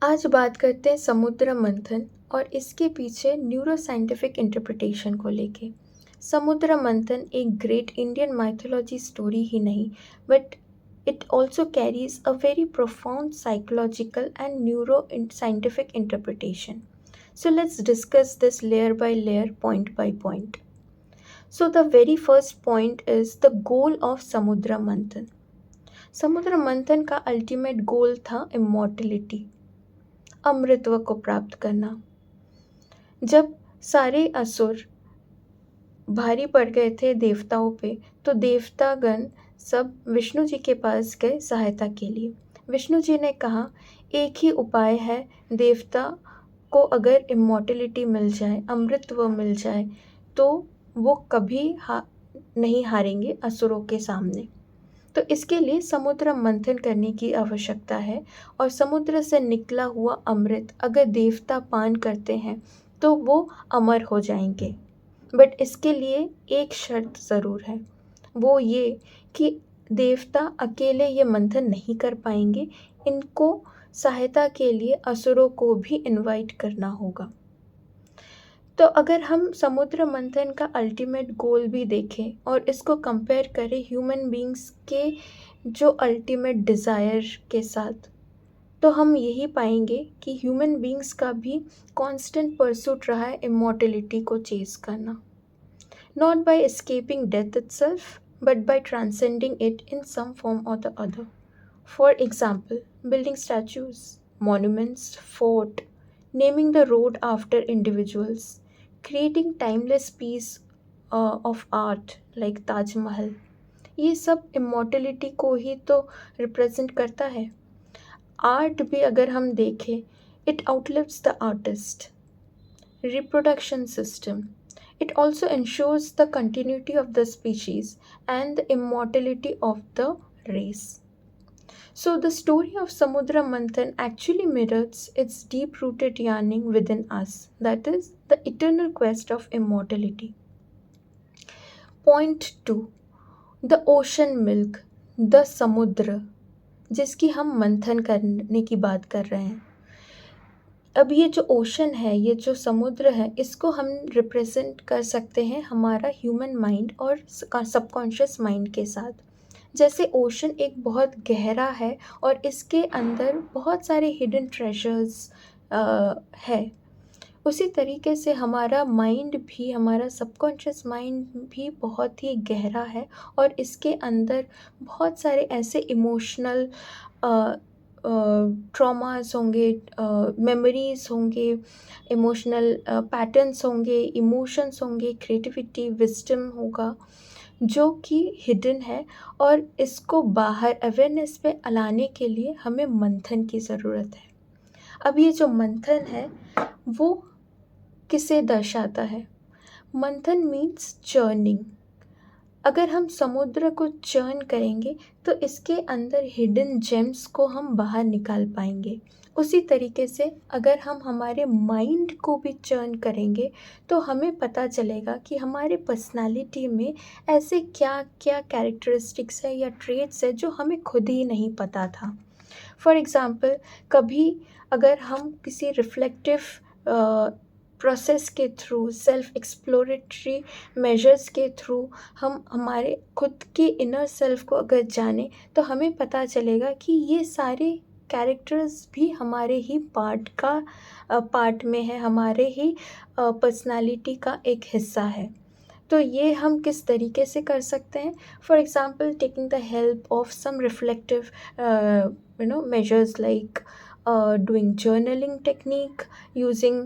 आज बात करते हैं समुद्र मंथन और इसके पीछे न्यूरोसाइंटिफिक इंटरप्रिटेशन को लेके। समुद्र मंथन एक ग्रेट इंडियन माइथोलॉजी स्टोरी ही नहीं, but it also carries a very profound psychological and neuroscientific interpretation. So let's discuss this layer by layer, point by point. So the very first point is the goal of समुद्र मंथन. समुद्र मंथन का ultimate goal था immortality, अमृतत्व को प्राप्त करना। जब सारे असुर भारी पड़ गए थे देवताओं पे, तो देवतागण सब विष्णु जी के पास गए सहायता के लिए। विष्णु जी ने कहा, एक ही उपाय है, देवता को अगर इमॉर्टलिटी मिल जाए, अमृतत्व मिल जाए, तो वो कभी नहीं हारेंगे असुरों के सामने। तो इसके लिए समुद्र मंथन करने की आवश्यकता है, और समुद्र से निकला हुआ अमृत अगर देवता पान करते हैं तो वो अमर हो जाएंगे। बट इसके लिए एक शर्त ज़रूर है, वो ये कि देवता अकेले ये मंथन नहीं कर पाएंगे, इनको सहायता के लिए असुरों को भी इनवाइट करना होगा। तो अगर हम समुद्र मंथन का अल्टीमेट गोल भी देखें और इसको कंपेयर करें ह्यूमन बींग्स के जो अल्टीमेट डिज़ायर के साथ, तो हम यही पाएंगे कि ह्यूमन बींग्स का भी कांस्टेंट परसूट रहा है इमॉर्टलिटी को चेस करना, not by escaping death itself but by transcending it in some form or the other. For example, building statues, monuments, fort, naming the road after individuals, creating timeless piece of art like Taj Mahal, ये सब immortality को ही तो represent करता है। Art भी अगर हम देखें, it outlives the artist. Reproduction system, it also ensures the continuity of the species and the immortality of the race. So, the story of Samudra Manthan actually mirrors its deep rooted yearning within us, that is, the eternal quest of immortality. Point 2, the ocean milk, the समुद्र, जिसकी हम मंथन करने की बात कर रहे हैं। अब ये जो ओशन है, ये जो समुद्र है, इसको हम रिप्रेजेंट कर सकते हैं हमारा ह्यूमन माइंड और सबकॉन्शियस माइंड के साथ। जैसे ओशन एक बहुत गहरा है और इसके अंदर बहुत सारे हिडन ट्रेजर्स है, उसी तरीके से हमारा माइंड भी, हमारा सबकॉन्शियस माइंड भी बहुत ही गहरा है, और इसके अंदर बहुत सारे ऐसे इमोशनल ट्रॉमास होंगे, मेमोरीज होंगे, इमोशनल पैटर्न्स होंगे, इमोशंस होंगे, क्रिएटिविटी, विजडम होगा, जो कि हिडन है, और इसको बाहर अवेयरनेस पे लाने के लिए हमें मंथन की ज़रूरत है। अब ये जो मंथन है वो किसे दर्शाता है? मंथन मीन्स चर्निंग। अगर हम समुद्र को चर्न करेंगे तो इसके अंदर हिडन जेम्स को हम बाहर निकाल पाएंगे। उसी तरीके से अगर हम हमारे माइंड को भी चर्न करेंगे तो हमें पता चलेगा कि हमारे पर्सनालिटी में ऐसे क्या क्या कैरेक्टरिस्टिक्स है या ट्रेट्स है जो हमें खुद ही नहीं पता था। फॉर एग्ज़ाम्पल, कभी अगर हम किसी रिफ्लेक्टिव प्रोसेस के थ्रू, सेल्फ एक्सप्लोरेटरी मेजर्स के थ्रू हम हमारे खुद के इनर सेल्फ को अगर जाने, तो हमें पता चलेगा कि ये सारे कैरेक्टर्स भी हमारे ही पार्ट में है, हमारे ही पर्सनालिटी का एक हिस्सा है। तो ये हम किस तरीके से कर सकते हैं? For example, taking the help of some reflective measures like doing journaling technique, using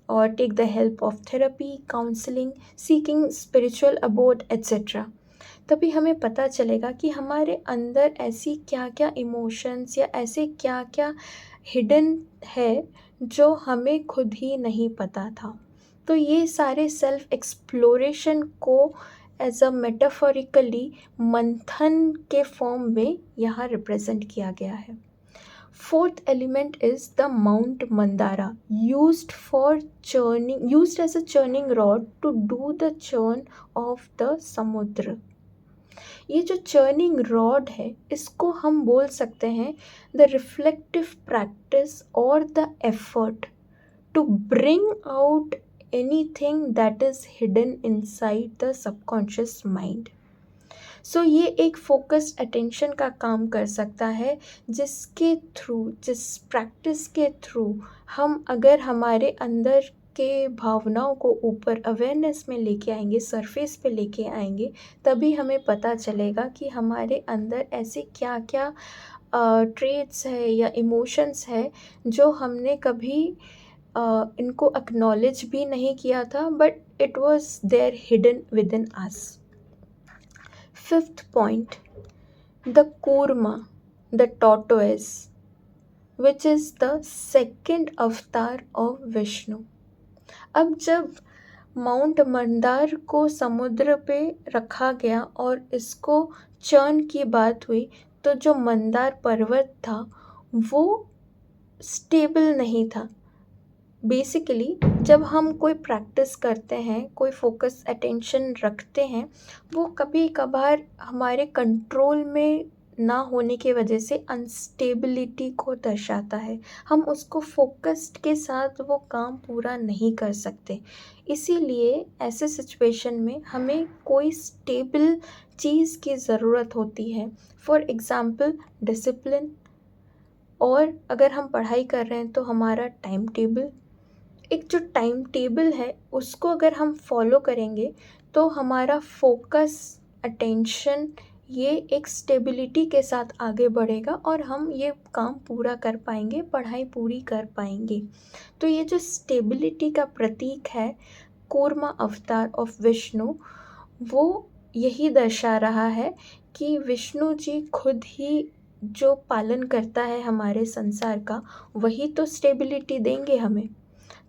or take the help of therapy, counseling, seeking spiritual abode, etc. तभी हमें पता चलेगा कि हमारे अंदर ऐसी क्या क्या इमोशंस या ऐसे क्या क्या हिडन है जो हमें खुद ही नहीं पता था। तो ये सारे सेल्फ एक्सप्लोरेशन को एज अ मेटाफोरिकली मंथन के फॉर्म में यहाँ रिप्रेजेंट किया गया है। Fourth element is the Mount Mandara, used as a churning rod to do the churn of the samudra. ये जो चर्निंग रॉड है, इसको हम बोल सकते हैं द रिफ्लेक्टिव प्रैक्टिस और the effort to bring out anything that is hidden inside the subconscious mind. So ये एक फोकस्ड अटेंशन का काम कर सकता है, जिसके थ्रू, जिस प्रैक्टिस के थ्रू हम अगर हमारे अंदर के भावनाओं को ऊपर अवेयरनेस में लेके आएंगे, सरफेस पे लेके आएंगे, तभी हमें पता चलेगा कि हमारे अंदर ऐसे क्या क्या ट्रेट्स है या इमोशंस है जो हमने कभी इनको एक्नॉलेज भी नहीं किया था, but it was there hidden within us. Fifth point, the Kurma, the tortoise, which is the second avatar of Vishnu. अब जब माउंट मंदार को समुद्र पे रखा गया और इसको चर्न की बात हुई, तो जो मंदार पर्वत था वो स्टेबल नहीं था। बेसिकली जब हम कोई प्रैक्टिस करते हैं, कोई फोकस अटेंशन रखते हैं, वो कभी कभार हमारे कंट्रोल में ना होने की वजह से अनस्टेबिलिटी को दर्शाता है। हम उसको फोकस्ड के साथ वो काम पूरा नहीं कर सकते। इसीलिए ऐसे सिचुएशन में हमें कोई स्टेबल चीज़ की ज़रूरत होती है। फॉर एग्ज़ाम्पल डिसिप्लिन, और अगर हम पढ़ाई कर रहे हैं तो हमारा टाइम टेबल। एक जो टाइम टेबल है उसको अगर हम फॉलो करेंगे तो हमारा फोकस, अटेंशन, ये एक स्टेबिलिटी के साथ आगे बढ़ेगा और हम ये काम पूरा कर पाएंगे, पढ़ाई पूरी कर पाएंगे। तो ये जो स्टेबिलिटी का प्रतीक है, कूर्मा अवतार ऑफ विष्णु, वो यही दर्शा रहा है कि विष्णु जी खुद ही जो पालन करता है हमारे संसार का, वही तो स्टेबिलिटी देंगे हमें।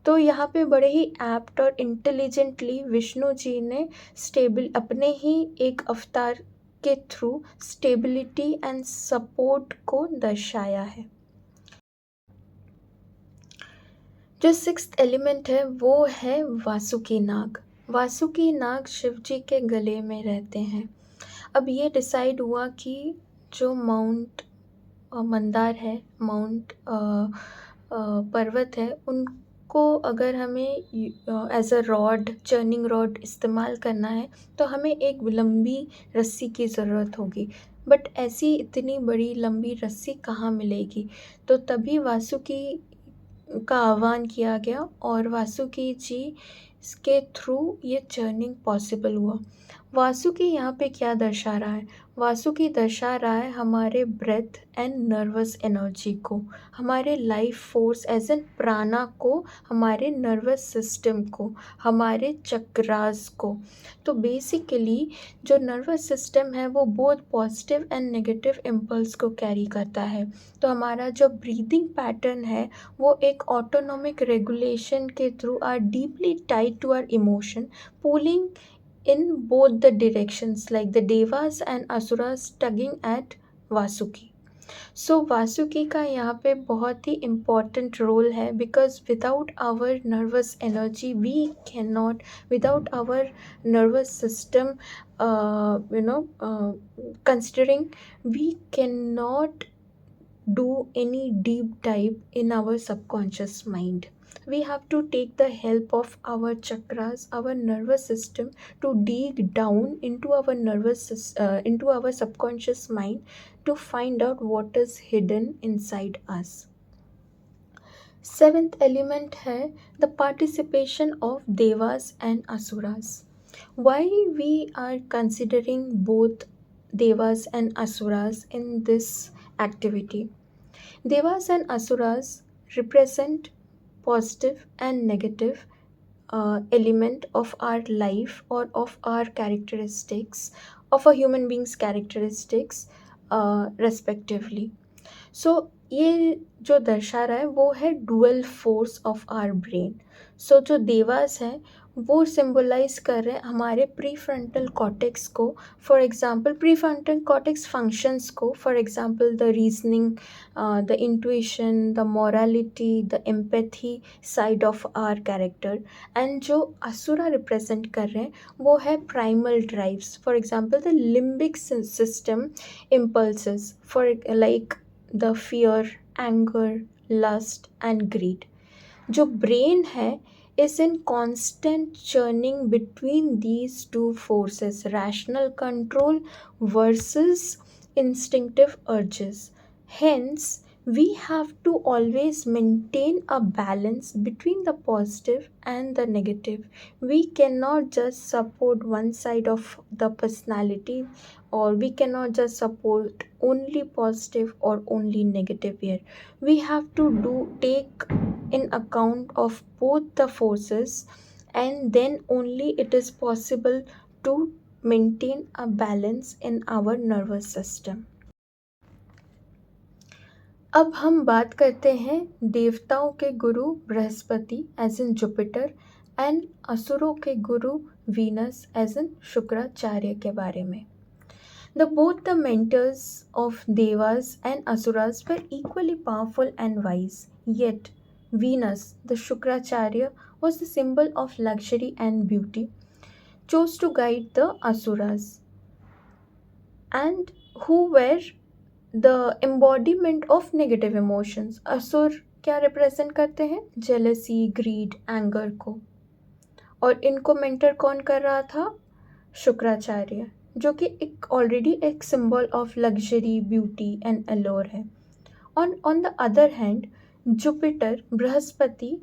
तो यहाँ पे बड़े ही एप्ट और इंटेलिजेंटली विष्णु जी ने स्टेबल अपने ही एक अवतार के थ्रू स्टेबिलिटी एंड सपोर्ट को दर्शाया है। जो सिक्स्थ एलिमेंट है वो है वासुकी नाग। वासुकी नाग शिव जी के गले में रहते हैं। अब ये डिसाइड हुआ कि जो माउंट मंदार है, माउंट पर्वत है, उनको अगर हमें as a rod, churning rod इस्तेमाल करना है तो हमें एक लंबी रस्सी की ज़रूरत होगी। बट ऐसी इतनी बड़ी लंबी रस्सी कहाँ मिलेगी? तो तभी वासुकी का आह्वान किया गया और वासुकी जी के थ्रू ये चर्निंग पॉसिबल हुआ। वासुकी यहाँ पे क्या दर्शा रहा है? वासुकी दर्शा रहा है हमारे ब्रेथ एंड नर्वस एनर्जी को, हमारे लाइफ फोर्स एज एन प्राणा को, हमारे नर्वस सिस्टम को, हमारे चक्रास को। तो बेसिकली जो नर्वस सिस्टम है वो both positive and negative impulse को कैरी करता है। तो हमारा जो ब्रीदिंग पैटर्न है वो एक ऑटोनॉमिक रेगुलेशन के through are deeply tied to our emotion, pulling in both the directions, like the devas and asuras tugging at Vasuki. So Vasuki का यहाँ पे बहुत ही इम्पॉर्टेंट रोल है, because without our nervous energy we can not, without our nervous system considering, we cannot do any deep dive in our subconscious mind. We have to take the help of our chakras, our nervous system, to dig down into our into our subconscious mind to find out what is hidden inside us. Seventh element है the participation of devas and asuras. Why we are considering both devas and asuras in this activity? Devas and asuras represent positive and negative element of our life or of our characteristics, of a human being's characteristics respectively. So ये जो दर्शा रहा है वो है dual force of our brain. So जो देवास हैं वो सिंबलाइज कर रहे हैं हमारे प्री फ्रंटल कॉर्टेक्स को। For example pre frontal cortex functions को, for example the reasoning, the intuition, the morality, the empathy side of our character. And जो असुरा रिप्रेजेंट कर रहे हैं वो है primal drives, for example the limbic system impulses, for like the fear, anger, lust and greed. जो brain है is in constant churning between these two forces, rational control versus instinctive urges. Hence, we have to always maintain a balance between the positive and the negative. We cannot just support one side of the personality, or we cannot just support only positive or only negative here. We have to take in account of both the forces, and then only it is possible to maintain a balance in our nervous system. अब हम बात करते हैं देवताओं के गुरु Brihaspati as in Jupiter and असुरों के गुरु वीनस एज इन शुक्राचार्य के बारे में। Both the mentors of Devas and Asuras were equally powerful and wise. Yet, Venus, the Shukracharya, was the symbol of luxury and beauty, chose to guide the Asuras, and who were the embodiment of negative emotions. असुर क्या represent करते हैं? Jealousy, grid, anger को। और इनको mentor कौन कर रहा था? शुक्राचार्य, जो कि एक ऑलरेडी एक symbol of luxury, beauty and allure है। On the other hand Jupiter, Brihaspati,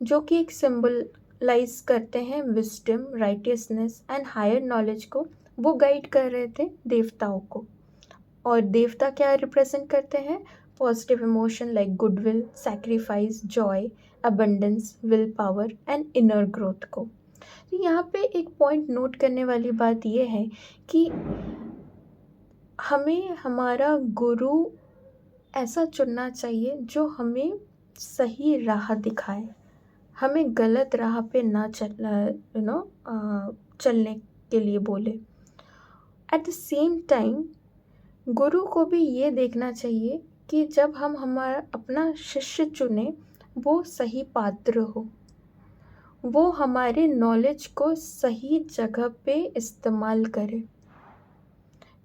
जो कि एक सिंबलाइज करते हैं wisdom, righteousness and higher knowledge को, वो गाइड कर रहे थे देवताओं को। और देवता क्या रिप्रेजेंट करते हैं? Positive emotion like goodwill, sacrifice, Joy, abundance, will power and inner growth को। तो यहाँ पे एक पॉइंट नोट करने वाली बात यह है कि हमें हमारा गुरु ऐसा चुनना चाहिए जो हमें सही राह दिखाए, हमें गलत राह पे ना चलने के लिए बोले। एट द सेम टाइम गुरु को भी ये देखना चाहिए कि जब हम हमारा अपना शिष्य चुने वो सही पात्र हो, वो हमारे नॉलेज को सही जगह पे इस्तेमाल करे।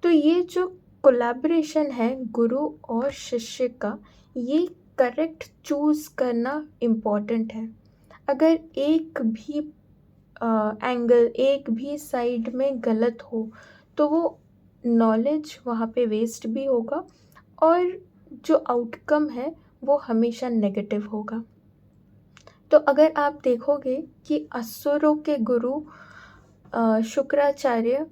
तो ये जो कोलैबोरेशन है गुरु और शिष्य का, ये करेक्ट चूज़ करना इम्पॉर्टेंट है। अगर एक भी एंगल, एक भी साइड में गलत हो तो वो नॉलेज वहाँ पे वेस्ट भी होगा और जो आउटकम है वो हमेशा नेगेटिव होगा। तो अगर आप देखोगे कि असुरों के गुरु शुक्राचार्य,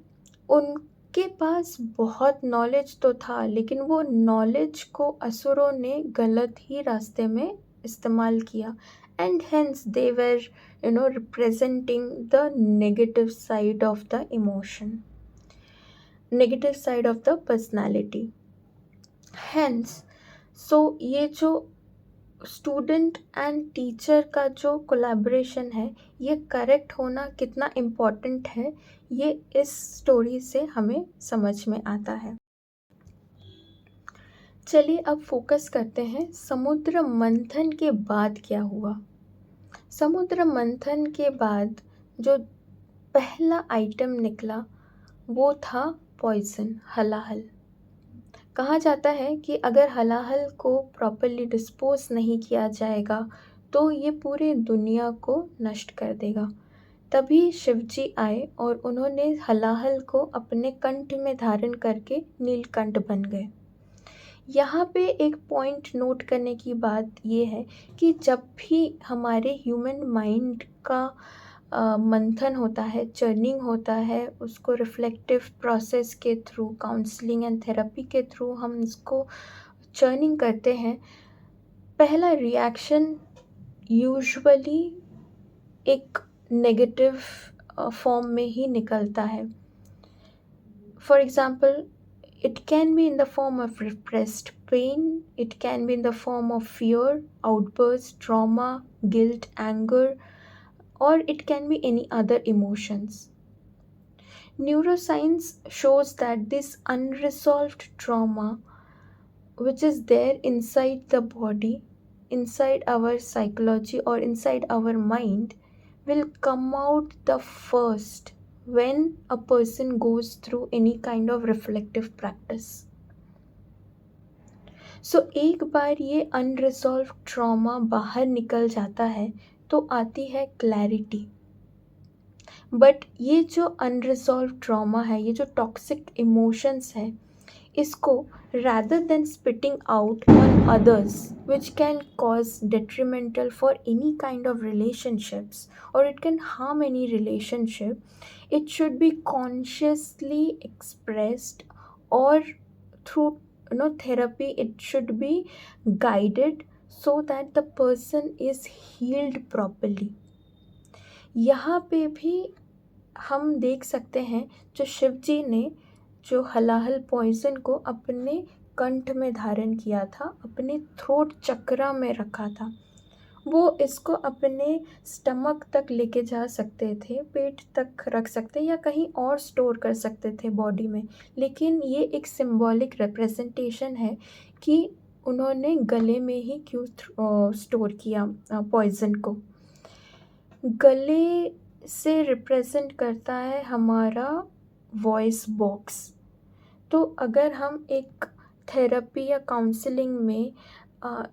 उनके पास बहुत नॉलेज तो था, लेकिन वो नॉलेज को असुरों ने गलत ही रास्ते में इस्तेमाल किया, and hence they were representing the negative side of the emotion, negative side of the personality. Hence so ये जो स्टूडेंट एंड टीचर का जो कोलैबोरेशन है, ये करेक्ट होना कितना इम्पॉर्टेंट है, ये इस स्टोरी से हमें समझ में आता है। चलिए अब फोकस करते हैं समुद्र मंथन के बाद क्या हुआ। समुद्र मंथन के बाद जो पहला आइटम निकला वो था पॉइजन, हलाहल। कहा जाता है कि अगर हलाहल को प्रॉपरली डिस्पोज नहीं किया जाएगा तो ये पूरे दुनिया को नष्ट कर देगा। तभी शिवजी आए और उन्होंने हलाहल को अपने कंठ में धारण करके नीलकंठ बन गए। यहाँ पे एक पॉइंट नोट करने की बात ये है कि जब भी हमारे ह्यूमन माइंड का मंथन होता है, चर्निंग होता है, उसको रिफ्लेक्टिव प्रोसेस के थ्रू, काउंसलिंग एंड थेरेपी के थ्रू हम इसको चर्निंग करते हैं, पहला रिएक्शन यूजुअली एक नेगेटिव फॉर्म में ही निकलता है। For example, it can be in the form of repressed pain, it can be in the form of fear, outburst, trauma, guilt, anger, or it can be any other emotions. Neuroscience shows that this unresolved trauma, which is there inside the body, inside our psychology, or inside our mind, will come out the first when a person goes through any kind of reflective practice. सो एक बार ये unresolved trauma बाहर निकल जाता है तो आती है clarity. But ये जो अनरिजॉल्व ट्रॉमा है, ये जो टॉक्सिक इमोशंस है, इसको rather than spitting out on others, which can cause detrimental for any kind of relationships, or it can harm any relationship, it should be consciously expressed, or through therapy it should be guided so that the person is healed properly. यहाँ पे भी हम देख सकते हैं जो शिव जी ने जो हलाहल पॉइजन को अपने कंठ में धारण किया था, अपने थ्रोट चक्रा में रखा था, वो इसको अपने स्टमक तक लेके जा सकते थे, पेट तक रख सकते या कहीं और स्टोर कर सकते थे बॉडी में। लेकिन ये एक सिंबॉलिक रिप्रेजेंटेशन है कि उन्होंने गले में ही क्यों स्टोर किया पॉइजन को। गले से रिप्रेजेंट करता है हमारा वॉइस बॉक्स। तो अगर हम एक थेरेपी या काउंसलिंग में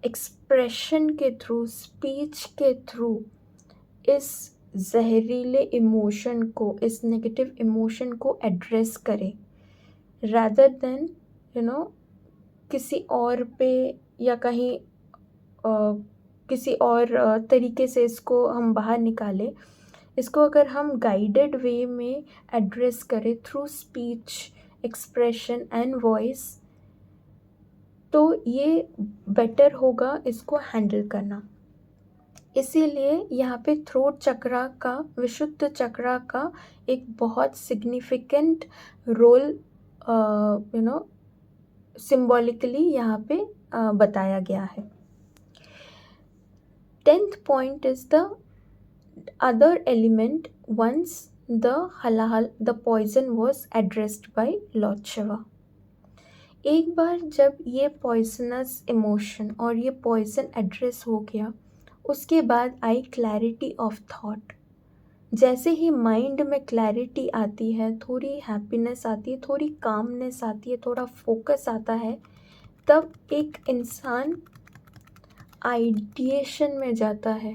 एक्सप्रेशन के थ्रू, स्पीच के थ्रू इस जहरीले इमोशन को, इस नेगेटिव इमोशन को एड्रेस करें, rather than किसी और पे या कहीं किसी और तरीके से इसको हम बाहर निकालें, इसको अगर हम गाइडेड वे में एड्रेस करें through speech, expression and voice, तो ये बेटर होगा इसको हैंडल करना। इसीलिए यहाँ पे थ्रोट चक्रा का, विशुद्ध चक्रा का एक बहुत सिग्निफिकेंट रोल सिम्बॉलिकली यहाँ पे बताया गया है। 10th point is the other element once the poison was addressed by Lord Shiva. एक बार जब ये पॉइजनस इमोशन और ये पॉइजन एड्रेस हो गया, उसके बाद आई क्लैरिटी ऑफ थॉट। जैसे ही माइंड में क्लैरिटी आती है, थोड़ी हैप्पीनेस आती है, थोड़ी कामनेस आती है, थोड़ा फोकस आता है, तब एक इंसान आइडिएशन में जाता है।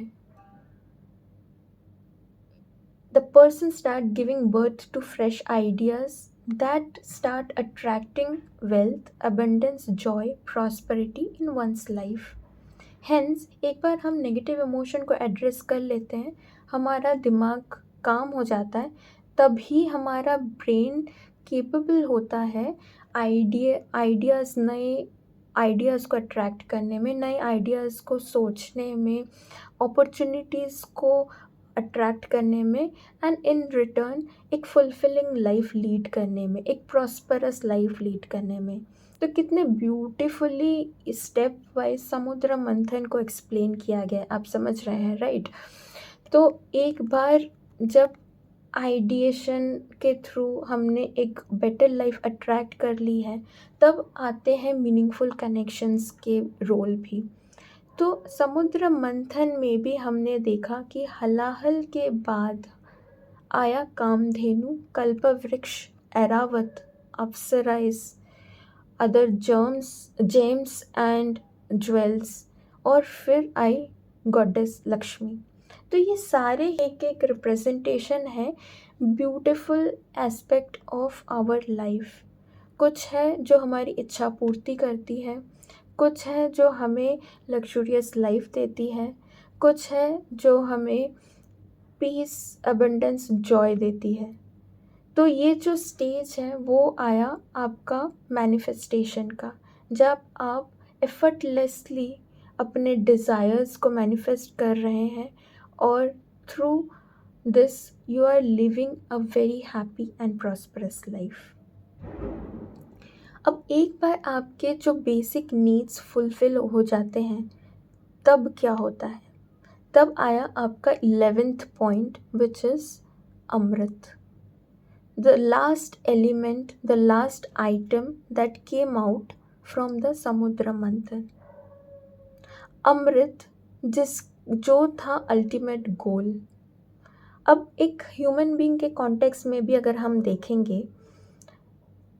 The person start giving birth to fresh ideas that start attracting wealth, abundance, joy, prosperity in one's life. Hence, एक बार हम नेगेटिव इमोशन को एड्रेस कर लेते हैं, हमारा दिमाग काम हो जाता है, तभी हमारा ब्रेन केपेबल होता है आइडियाज़, नए आइडियाज़ को अट्रैक्ट करने में, नए आइडियाज़ को सोचने में, अपॉर्चुनिटीज़ को अट्रैक्ट करने में, एंड इन रिटर्न एक फुलफिलिंग लाइफ लीड करने में, एक प्रॉस्परस लाइफ लीड करने में। तो कितने ब्यूटीफुली स्टेप वाइज समुद्र मंथन को एक्सप्लेन किया गया है, आप समझ रहे हैं, राइट? तो एक बार जब आइडिएशन के थ्रू हमने एक बेटर लाइफ अट्रैक्ट कर ली है, तब आते हैं मीनिंगफुल कनेक्शंस के रोल भी। तो समुद्र मंथन में भी हमने देखा कि हलाहल के बाद आया कामधेनु, कल्पवृक्ष, ऐरावत, अप्सराइज, अदर जेम्स एंड ज्वेल्स, और फिर आई गॉडेस लक्ष्मी। तो ये सारे एक एक रिप्रेजेंटेशन है beautiful aspect of our life. कुछ है जो हमारी इच्छा पूर्ति करती है, कुछ है जो हमें लग्जूरियस लाइफ देती है, कुछ है जो हमें पीस, अबंडेंस, जॉय देती है। तो ये जो स्टेज है वो आया आपका मैनिफेस्टेशन का, जब आप एफर्टलेसली अपने डिज़ायर्स को मैनिफेस्ट कर रहे हैं और through this you are living a very happy and prosperous life. अब एक बार आपके जो बेसिक नीड्स फुलफ़िल हो जाते हैं, तब क्या होता है? तब आया आपका 11th point which is amrit, the last element, the last item that came out from the समुद्र मंथन। अमृत जो था अल्टीमेट गोल। अब एक ह्यूमन बीइंग के कॉन्टेक्स्ट में भी अगर हम देखेंगे,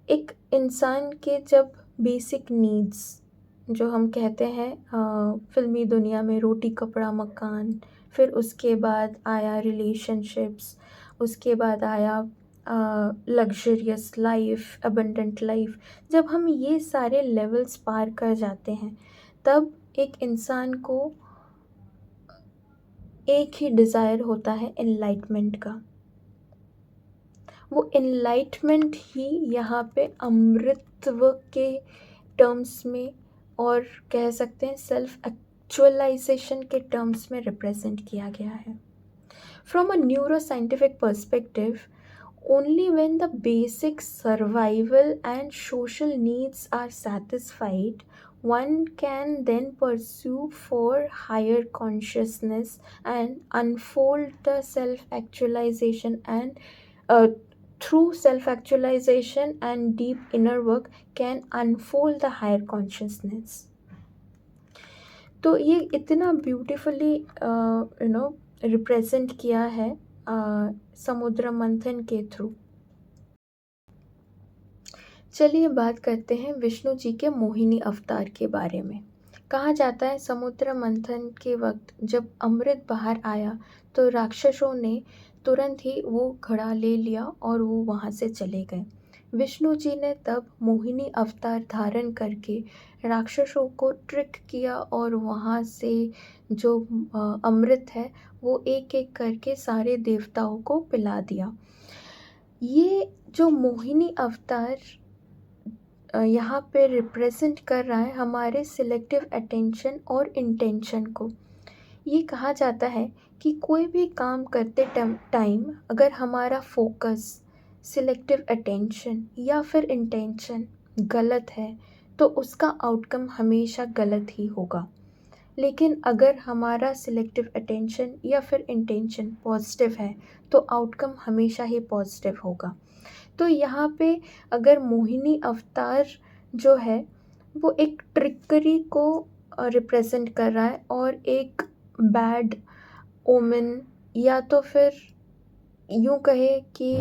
एक इंसान के जब बेसिक नीड्स जो हम कहते हैं फिल्मी दुनिया में रोटी कपड़ा मकान, फिर उसके बाद आया रिलेशनशिप्स, उसके बाद आया लग्जरियस लाइफ, अबंडेंट लाइफ। जब हम ये सारे लेवल्स पार कर जाते हैं तब एक इंसान को एक ही डिज़ायर होता है एनलाइटमेंट का। वो एनलाइटमेंट ही यहाँ पे अमृतत्व के टर्म्स में और कह सकते हैं सेल्फ एक्चुअलाइजेशन के टर्म्स में रिप्रेजेंट किया गया है। From a neuroscientific perspective, only when the basic survival and social needs are satisfied, one can then pursue for higher consciousness and unfold the self-actualization and through self-actualization and deep inner work can unfold the higher consciousness। तो ये इतना beautifully represent किया है समुद्र मंथन के through. चलिए बात करते हैं विष्णु जी के मोहिनी अवतार के बारे में। कहा जाता है समुद्र मंथन के वक्त जब अमृत बाहर आया तो राक्षसों ने तुरंत ही वो घड़ा ले लिया और वो वहाँ से चले गए। विष्णु जी ने तब मोहिनी अवतार धारण करके राक्षसों को ट्रिक किया और वहाँ से जो अमृत है वो एक एक करके सारे देवताओं को पिला दिया। ये जो मोहिनी अवतार यहाँ पे रिप्रेजेंट कर रहा है हमारे सिलेक्टिव अटेंशन और इंटेंशन को। ये कहा जाता है कि कोई भी काम करते टाइम अगर हमारा फोकस, सिलेक्टिव अटेंशन या फिर इंटेंशन गलत है तो उसका आउटकम हमेशा गलत ही होगा। लेकिन अगर हमारा सिलेक्टिव अटेंशन या फिर इंटेंशन पॉजिटिव है तो आउटकम हमेशा ही पॉजिटिव होगा। तो यहाँ पे अगर मोहिनी अवतार जो है वो एक ट्रिकरी को रिप्रेजेंट कर रहा है और एक बैड ओमेन या तो फिर यूँ कहे कि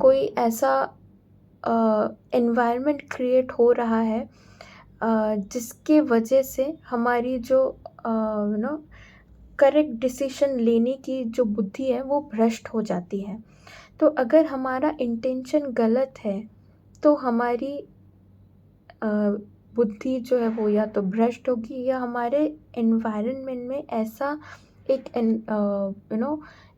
कोई ऐसा एनवायरनमेंट क्रिएट हो रहा है जिसके वजह से हमारी जो करेक्ट डिसीजन लेने की जो बुद्धि है वो भ्रष्ट हो जाती है। तो अगर हमारा इंटेंशन गलत है तो हमारी बुद्धि जो है वो या तो भ्रष्ट होगी या हमारे एनवायरनमेंट में ऐसा एक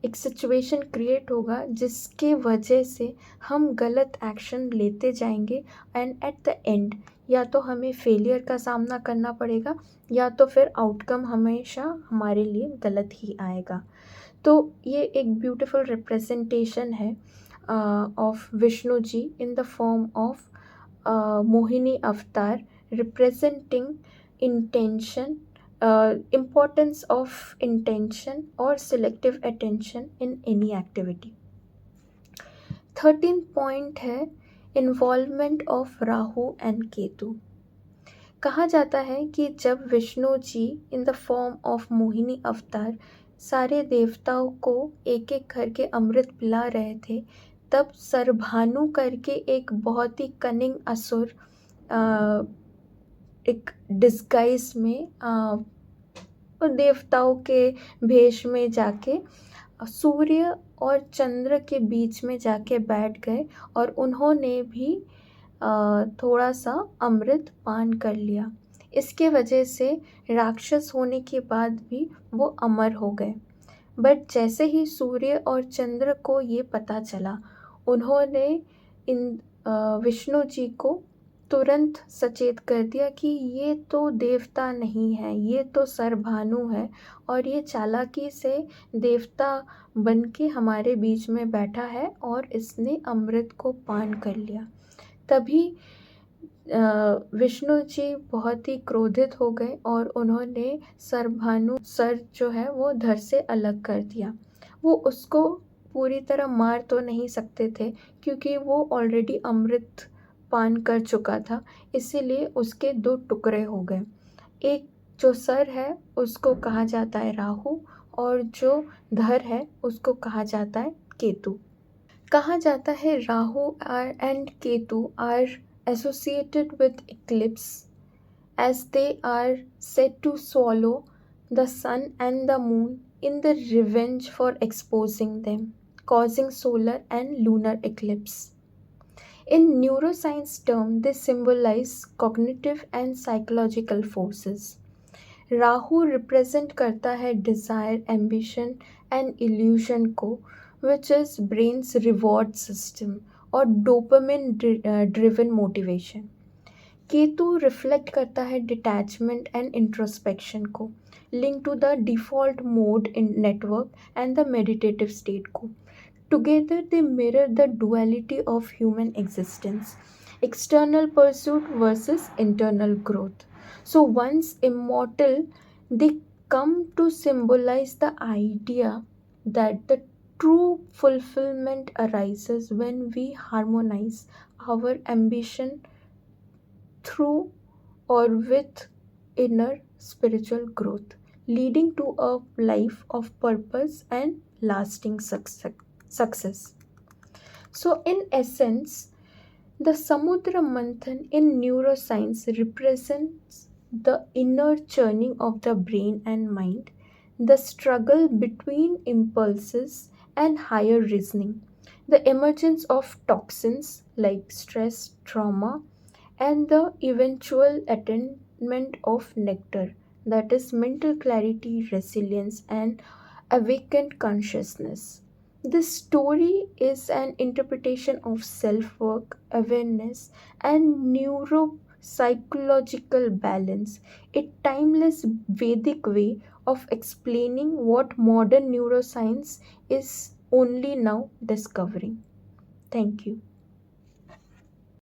एक सिचुएशन क्रिएट होगा जिसके वजह से हम गलत एक्शन लेते जाएंगे एंड एट द एंड या तो हमें फेलियर का सामना करना पड़ेगा या तो फिर आउटकम हमेशा हमारे लिए गलत ही आएगा। तो ये एक ब्यूटीफुल रिप्रेजेंटेशन है of Vishnu ji in the form of Mohini Avatar representing intention, importance of intention or selective attention in any activity। 13th point है involvement of Rahu and Ketu. कहा जाता है कि जब Vishnu ji in the form of Mohini Avatar सारे देवताओं को एक एक करके अमृत पिला रहे थे तब सरभानु करके एक बहुत ही कनिंग असुर एक डिस्गाइज में देवताओं के भेष में जाके सूर्य और चंद्र के बीच में जाके बैठ गए और उन्होंने भी थोड़ा सा अमृत पान कर लिया। इसके वजह से राक्षस होने के बाद भी वो अमर हो गए। बट जैसे ही सूर्य और चंद्र को ये पता चला उन्होंने इन विष्णु जी को तुरंत सचेत कर दिया कि ये तो देवता नहीं है, ये तो सरभानु है और ये चालाकी से देवता बन के हमारे बीच में बैठा है और इसने अमृत को पान कर लिया। तभी विष्णु जी बहुत ही क्रोधित हो गए और उन्होंने सरभानु सर जो है वो धड़ से अलग कर दिया। वो उसको पूरी तरह मार तो नहीं सकते थे क्योंकि वो ऑलरेडी अमृत पान कर चुका था, इसीलिए उसके 2 टुकड़े हो गए। एक जो सर है उसको कहा जाता है राहु और जो धड़ है उसको कहा जाता है केतु। कहा जाता है Rahu and Ketu are associated with eclipse as they are said to swallow the sun and the moon in the revenge for exposing them, causing solar and lunar eclipse. In neuroscience term, they symbolize cognitive and psychological forces. Rahu represent करता है desire, ambition and illusion को, which is brain's reward system और dopamine driven motivation. Ketu reflect करता है detachment and introspection को, link to the default mode in network and the meditative state को। Together they mirror the duality of human existence, external pursuit versus internal growth. So, once immortal, they come to symbolize the idea that the true fulfillment arises when we harmonize our ambition through or with inner spiritual growth, leading to a life of purpose and lasting success. So, in essence, the Samudra Manthan in neuroscience represents the inner churning of the brain and mind, the struggle between impulses and higher reasoning, the emergence of toxins like stress, trauma, and the eventual attainment of nectar, that is, mental clarity, resilience, and awakened consciousness. This story is an interpretation of self work, awareness, and neuropsychological balance, a timeless Vedic way of explaining what modern neuroscience is only now discovering. Thank you.